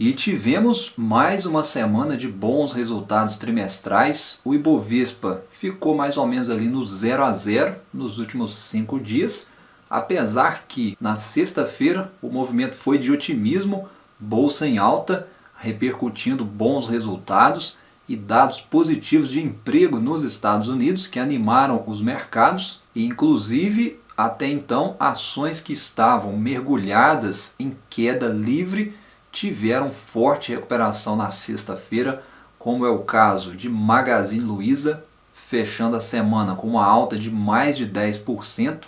E tivemos mais uma semana de bons resultados trimestrais. O Ibovespa ficou mais ou menos ali no 0 a 0 nos últimos 5 dias, apesar que na sexta-feira o movimento foi de otimismo, bolsa em alta, repercutindo bons resultados e dados positivos de emprego nos Estados Unidos que animaram os mercados e inclusive até então ações que estavam mergulhadas em queda livre tiveram forte recuperação na sexta-feira, como é o caso de Magazine Luiza, fechando a semana com uma alta de mais de 10%,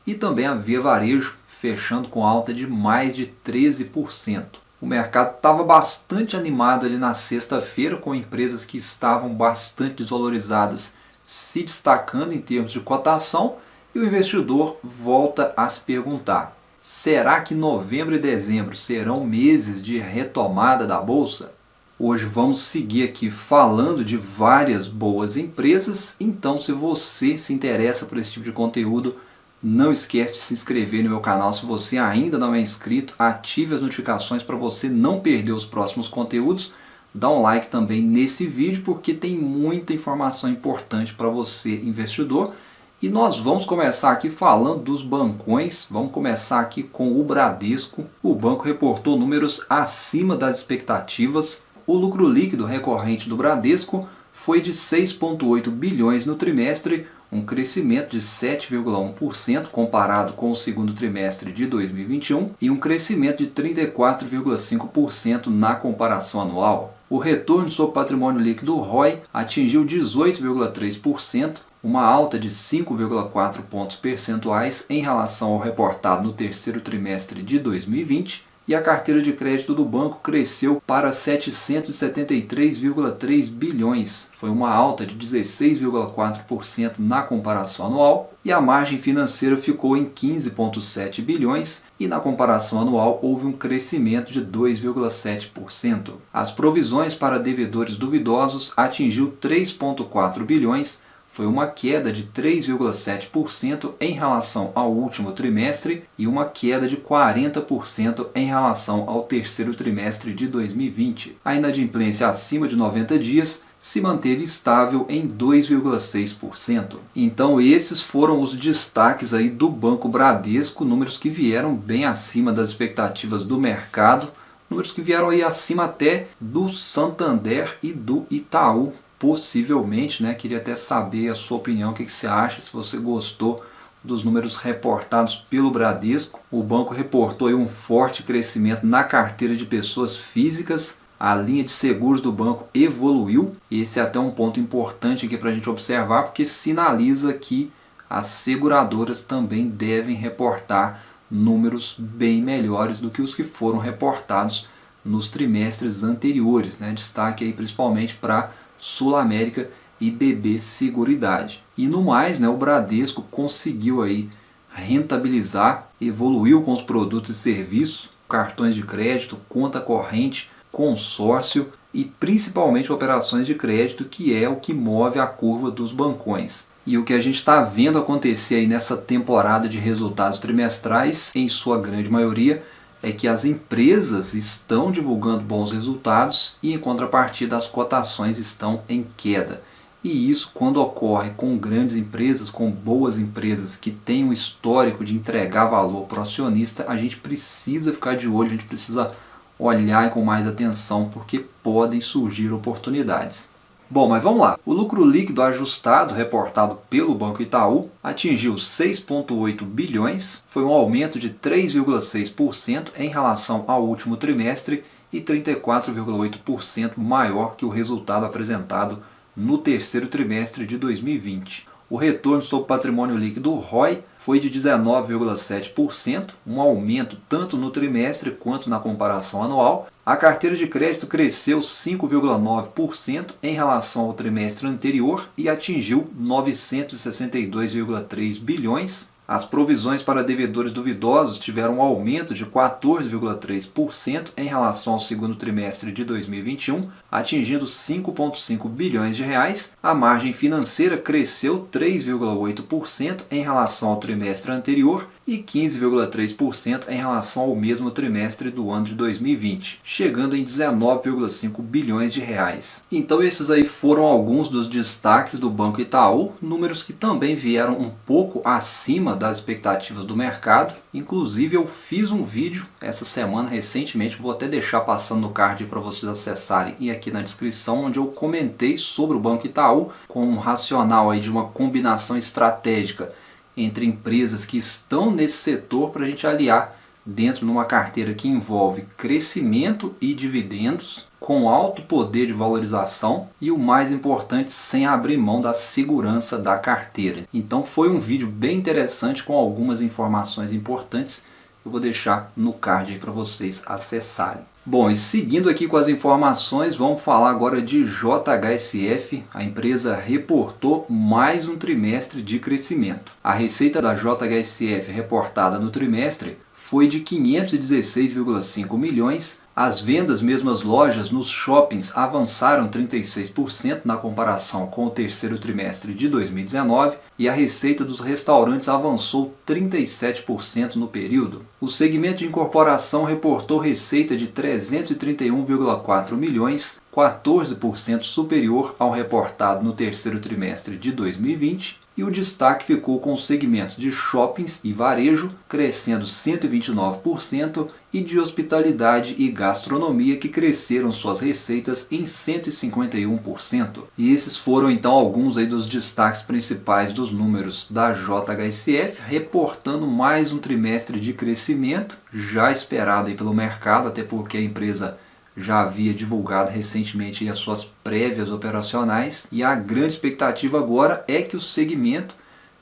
e também a Via Varejo, fechando com alta de mais de 13%. O mercado estava bastante animado ali na sexta-feira, com empresas que estavam bastante desvalorizadas se destacando em termos de cotação, e o investidor volta a se perguntar: será que novembro e dezembro serão meses de retomada da bolsa? Hoje vamos seguir aqui falando de várias boas empresas, então se você se interessa por esse tipo de conteúdo, não esquece de se inscrever no meu canal. Se você ainda não é inscrito, ative as notificações para você não perder os próximos conteúdos. Dá um like também nesse vídeo porque tem muita informação importante para você, investidor. E nós vamos começar aqui falando dos bancões. Vamos começar aqui com o Bradesco. O banco reportou números acima das expectativas. O lucro líquido recorrente do Bradesco foi de 6,8 bilhões no trimestre, um crescimento de 7,1% comparado com o segundo trimestre de 2021 e um crescimento de 34,5% na comparação anual. O retorno sobre patrimônio líquido ROI atingiu 18,3%, uma alta de 5,4 pontos percentuais em relação ao reportado no terceiro trimestre de 2020, e a carteira de crédito do banco cresceu para 773,3 bilhões, foi uma alta de 16,4% na comparação anual, e a margem financeira ficou em 15,7 bilhões, e na comparação anual houve um crescimento de 2,7%. As provisões para devedores duvidosos atingiu 3,4 bilhões, foi uma queda de 3,7% em relação ao último trimestre e uma queda de 40% em relação ao terceiro trimestre de 2020. A inadimplência acima de 90 dias se manteve estável em 2,6%. Então esses foram os destaques aí do Banco Bradesco, números que vieram bem acima das expectativas do mercado, números que vieram aí acima até do Santander e do Itaú. Possivelmente, né? Queria até saber a sua opinião, o que você acha, se você gostou dos números reportados pelo Bradesco. O banco reportou aí um forte crescimento na carteira de pessoas físicas, a linha de seguros do banco evoluiu, e esse é até um ponto importante aqui para a gente observar, porque sinaliza que as seguradoras também devem reportar números bem melhores do que os que foram reportados nos trimestres anteriores, né? Destaque aí principalmente para Sul América e BB Seguridade. E no mais, né, o Bradesco conseguiu aí rentabilizar, evoluiu com os produtos e serviços, cartões de crédito, conta corrente, consórcio e principalmente operações de crédito, que é o que move a curva dos bancões. E o que a gente está vendo acontecer aí nessa temporada de resultados trimestrais, em sua grande maioria, é que as empresas estão divulgando bons resultados e, em contrapartida, as cotações estão em queda. E isso, quando ocorre com grandes empresas, com boas empresas que têm um histórico de entregar valor para o acionista, a gente precisa ficar de olho, a gente precisa olhar com mais atenção, porque podem surgir oportunidades. Bom, mas vamos lá. O lucro líquido ajustado reportado pelo Banco Itaú atingiu 6,8 bilhões, foi um aumento de 3,6% em relação ao último trimestre e 34,8% maior que o resultado apresentado no terceiro trimestre de 2020. O retorno sobre patrimônio líquido ROI foi de 19,7%, um aumento tanto no trimestre quanto na comparação anual. A carteira de crédito cresceu 5,9% em relação ao trimestre anterior e atingiu 962,3 bilhões. As provisões para devedores duvidosos tiveram um aumento de 14,3% em relação ao segundo trimestre de 2021, atingindo 5,5 bilhões de reais. A margem financeira cresceu 3,8% em relação ao trimestre anterior e 15,3% em relação ao mesmo trimestre do ano de 2020, chegando em 19,5 bilhões de reais. Então esses aí foram alguns dos destaques do Banco Itaú, números que também vieram um pouco acima das expectativas do mercado. Inclusive eu fiz um vídeo essa semana recentemente, vou até deixar passando no card para vocês acessarem e aqui na descrição, onde eu comentei sobre o Banco Itaú com um racional aí de uma combinação estratégica entre empresas que estão nesse setor para a gente aliar dentro de uma carteira que envolve crescimento e dividendos, com alto poder de valorização e o mais importante, sem abrir mão da segurança da carteira. Então foi um vídeo bem interessante com algumas informações importantes. Eu vou deixar no card aí para vocês acessarem. Bom, e seguindo aqui com as informações, vamos falar agora de JHSF. A empresa reportou mais um trimestre de crescimento. A receita da JHSF reportada no trimestre foi de 516,5 milhões. As vendas mesmas lojas nos shoppings avançaram 36% na comparação com o terceiro trimestre de 2019 e a receita dos restaurantes avançou 37% no período. O segmento de incorporação reportou receita de 331,4 milhões, 14% superior ao reportado no terceiro trimestre de 2020. E o destaque ficou com os segmentos de shoppings e varejo, crescendo 129%, e de hospitalidade e gastronomia, que cresceram suas receitas em 151%. E esses foram então alguns aí dos destaques principais dos números da JHSF, reportando mais um trimestre de crescimento, já esperado aí pelo mercado, até porque a empresa já havia divulgado recentemente as suas prévias operacionais, e a grande expectativa agora é que o segmento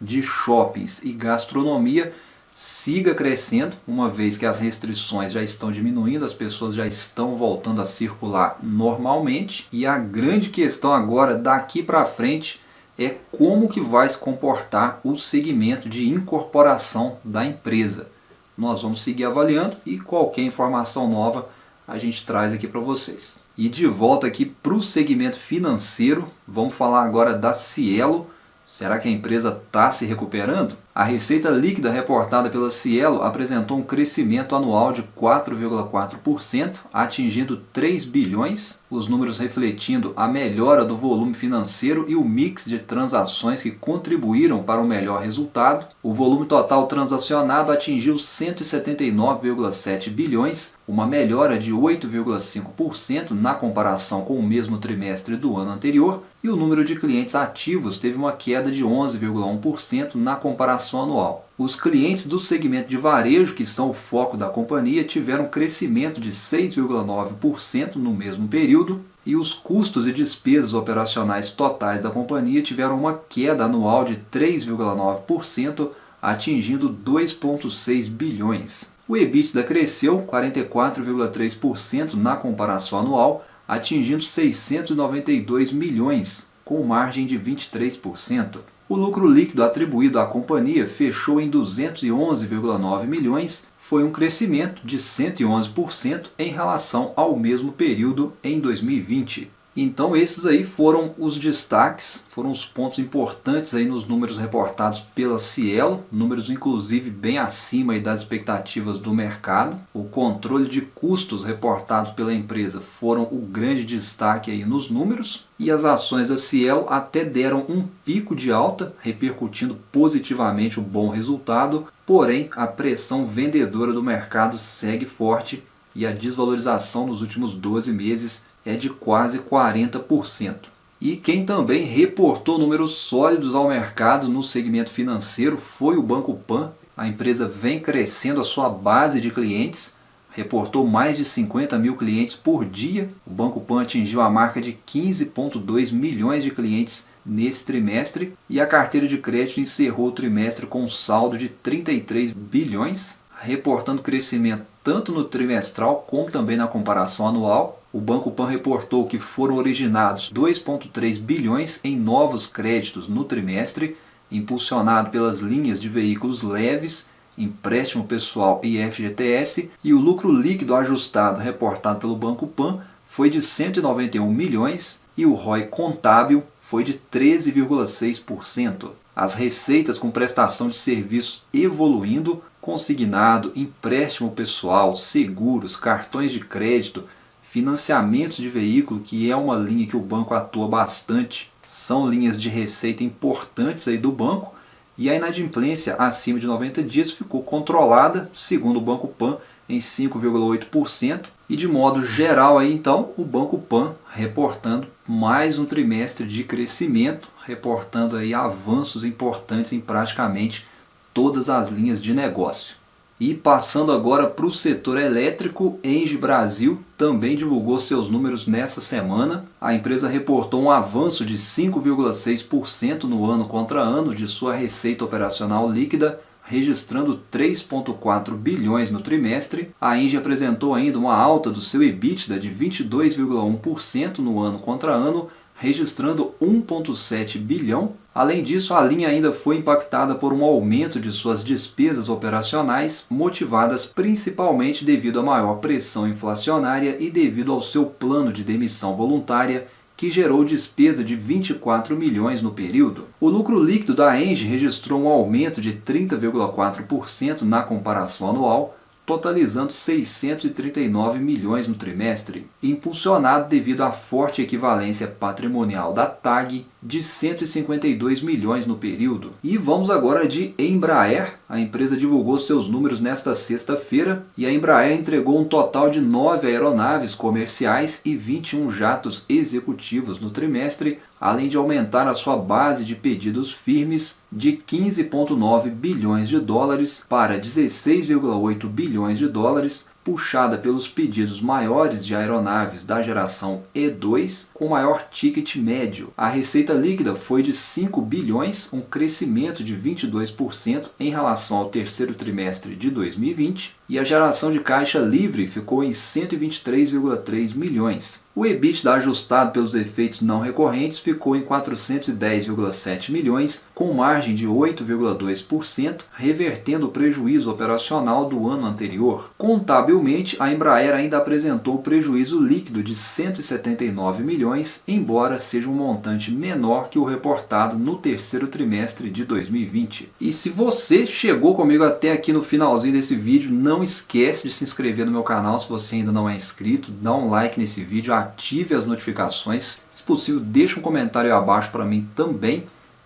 de shoppings e gastronomia siga crescendo, uma vez que as restrições já estão diminuindo, as pessoas já estão voltando a circular normalmente, e a grande questão agora daqui para frente é como que vai se comportar o segmento de incorporação da empresa. Nós vamos seguir avaliando e qualquer informação nova a gente traz aqui para vocês. E de volta aqui para o segmento financeiro, vamos falar agora da Cielo. Será que a empresa está se recuperando? A receita líquida reportada pela Cielo apresentou um crescimento anual de 4,4%, atingindo 3 bilhões, os números refletindo a melhora do volume financeiro e o mix de transações que contribuíram para o melhor resultado. O volume total transacionado atingiu 179,7 bilhões, uma melhora de 8,5% na comparação com o mesmo trimestre do ano anterior, e o número de clientes ativos teve uma queda de 11,1% na comparação anual. Os clientes do segmento de varejo, que são o foco da companhia, tiveram um crescimento de 6,9% no mesmo período, e os custos e despesas operacionais totais da companhia tiveram uma queda anual de 3,9%, atingindo 2,6 bilhões. O EBITDA cresceu 44,3% na comparação anual, atingindo 692 milhões, com margem de 23%. O lucro líquido atribuído à companhia fechou em 211,9 milhões, foi um crescimento de 111% em relação ao mesmo período em 2020. Então esses aí foram os destaques, foram os pontos importantes aí nos números reportados pela Cielo, números inclusive bem acima aí das expectativas do mercado. O controle de custos reportados pela empresa foram o grande destaque aí nos números, e as ações da Cielo até deram um pico de alta, repercutindo positivamente o bom resultado, porém a pressão vendedora do mercado segue forte e a desvalorização nos últimos 12 meses é de quase 40%. E quem também reportou números sólidos ao mercado no segmento financeiro foi o Banco Pan. A empresa vem crescendo a sua base de clientes, reportou mais de 50 mil clientes por dia. O Banco Pan atingiu a marca de 15,2 milhões de clientes nesse trimestre, e a carteira de crédito encerrou o trimestre com um saldo de 33 bilhões, reportando crescimento tanto no trimestral como também na comparação anual. O Banco Pan reportou que foram originados 2,3 bilhões em novos créditos no trimestre, impulsionado pelas linhas de veículos leves, empréstimo pessoal e FGTS, e o lucro líquido ajustado reportado pelo Banco Pan foi de 191 milhões e o ROI contábil foi de 13,6%. as receitas com prestação de serviços evoluindo, consignado, empréstimo pessoal, seguros, cartões de crédito, financiamentos de veículo, que é uma linha que o banco atua bastante, são linhas de receita importantes aí do banco, e a inadimplência acima de 90 dias ficou controlada, segundo o Banco Pan, em 5,8%, e de modo geral aí então o Banco Pan reportando mais um trimestre de crescimento, reportando aí avanços importantes em praticamente todas as linhas de negócio. E passando agora para o setor elétrico, Engie Brasil também divulgou seus números nessa semana. A empresa reportou um avanço de 5,6% no ano contra ano de sua receita operacional líquida, registrando 3,4 bilhões no trimestre. A Engie apresentou ainda uma alta do seu EBITDA de 22,1% no ano contra ano, registrando 1,7 bilhão. Além disso, a linha ainda foi impactada por um aumento de suas despesas operacionais, motivadas principalmente devido à maior pressão inflacionária e devido ao seu plano de demissão voluntária, que gerou despesa de 24 milhões no período. O lucro líquido da Engie registrou um aumento de 30,4% na comparação anual, totalizando 639 milhões no trimestre, impulsionado devido à forte equivalência patrimonial da TAG de 152 milhões no período. E vamos agora de Embraer. A empresa divulgou seus números nesta sexta-feira e a Embraer entregou um total de 9 aeronaves comerciais e 21 jatos executivos no trimestre, além de aumentar a sua base de pedidos firmes de 15,9 bilhões de dólares para 16,8 bilhões de dólares, puxada pelos pedidos maiores de aeronaves da geração E2 com maior ticket médio. A receita líquida foi de 5 bilhões, um crescimento de 22% em relação ao terceiro trimestre de 2020, e a geração de caixa livre ficou em 123,3 milhões. O EBITDA ajustado pelos efeitos não recorrentes ficou em 410,7 milhões, com margem de 8,2%, revertendo o prejuízo operacional do ano anterior. Contabilmente, a Embraer ainda apresentou prejuízo líquido de 179 milhões, embora seja um montante menor que o reportado no terceiro trimestre de 2020. E se você chegou comigo até aqui no finalzinho desse vídeo, não esquece de se inscrever no meu canal se você ainda não é inscrito, dá um like nesse vídeo, ative as notificações, se possível deixe um comentário aí abaixo para mim também.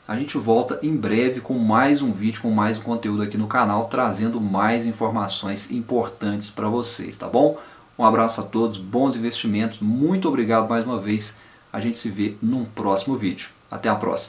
A gente volta em breve com mais um vídeo, com mais um conteúdo aqui no canal, trazendo mais informações importantes para vocês, tá bom? Um abraço a todos, bons investimentos, muito obrigado mais uma vez, a gente se vê num próximo vídeo. Até a próxima!